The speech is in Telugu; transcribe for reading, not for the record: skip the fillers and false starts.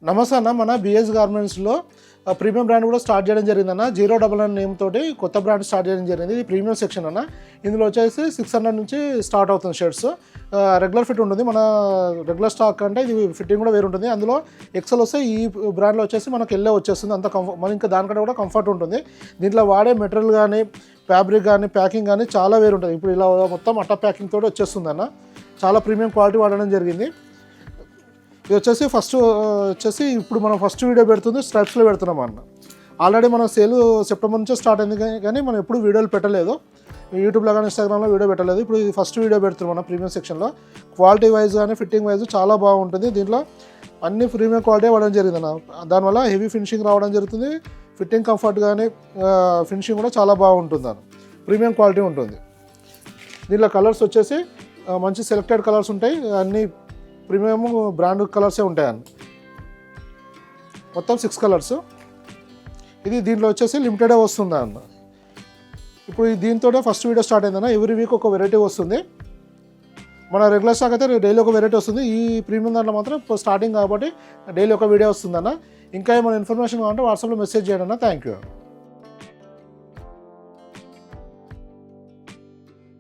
నమస్తే అన్న, మన బిఎస్ గార్మెంట్స్లో ప్రీమియం బ్రాండ్ కూడా స్టార్ట్ చేయడం జరిగిందన్న. 099 నేమ్ తోటి కొత్త బ్రాండ్ స్టార్ట్ చేయడం జరిగింది. ఇది ప్రీమియం సెక్షన్ అన్న. ఇందులో వచ్చేసి 600 నుంచి స్టార్ట్ అవుతుంది షర్ట్స్. రెగ్యులర్ ఫిట్ ఉంటుంది. మన రెగ్యులర్ స్టాక్ అంటే ఇది ఫిట్టింగ్ కూడా వేరు ఉంటుంది. అందులో ఎక్సెల్ వస్తే ఈ బ్రాండ్లో వచ్చేసి మనకు ఎల్లే వచ్చేస్తుంది. అంత మన ఇంకా దానికంటే కూడా కంఫర్ట్ ఉంటుంది. దీంట్లో వాడే మెటీరియల్ కానీ ఫ్యాబ్రిక్ కానీ ప్యాకింగ్ కానీ చాలా వేరు ఉంటుంది. ఇప్పుడు ఇలా మొత్తం అట్ట ప్యాకింగ్ తోటి వచ్చేస్తుంది అన్న. చాలా ప్రీమియం క్వాలిటీ వాడడం జరిగింది. ఇది వచ్చేసి ఇప్పుడు మనం ఫస్ట్ వీడియో పెడుతుంది స్ట్రైప్స్లో పెడుతున్నాం అన్న. ఆల్రెడీ మన సేల్ సెప్టెంబర్ నుంచే స్టార్ట్ అయింది, కానీ మనం ఎప్పుడు వీడియోలు పెట్టలేదు. యూట్యూబ్లో కానీ ఇన్స్టాగ్రామ్లో వీడియో పెట్టలేదు. ఇప్పుడు ఇది ఫస్ట్ వీడియో పెడుతున్నాం మన ప్రీమియం సెక్షన్లో. క్వాలిటీ వైజ్ కానీ ఫిట్టింగ్ వైజ్ చాలా బాగుంటుంది. దీంట్లో అన్ని ప్రీమియం క్వాలిటీ వాడడం జరిగింది అన్న. దానివల్ల హెవీ ఫినిషింగ్ రావడం జరుగుతుంది. ఫిట్టింగ్ కంఫర్ట్ కానీ ఫినిషింగ్ కూడా చాలా బాగుంటుంది అన్న. ప్రీమియం క్వాలిటీ ఉంటుంది. దీంట్లో కలర్స్ వచ్చేసి మంచి సెలెక్టెడ్ కలర్స్ ఉంటాయి. అన్ని ప్రీమియం బ్రాండ్ కలర్సే ఉంటాయన్న. మొత్తం 6 కలర్స్. ఇది దీంట్లో వచ్చేసి లిమిటెడే వస్తుంది అన్న. ఇప్పుడు దీంతో ఫస్ట్ వీడియో స్టార్ట్ అయిందన్న. ఎవ్రీ వీక్ ఒక వెరైటీ వస్తుంది. మన రెగ్యులర్ స్టాక్ అయితే డైలీ ఒక వెరైటీ వస్తుంది. ఈ ప్రీమియం దాంట్లో మాత్రం స్టార్టింగ్ కాబట్టి డైలీ ఒక వీడియో వస్తుందన్న. ఇంకా ఏమైనా ఇన్ఫర్మేషన్ కావాలంటే వాట్సాప్లో మెసేజ్ చేయండి అన్న. Thank you.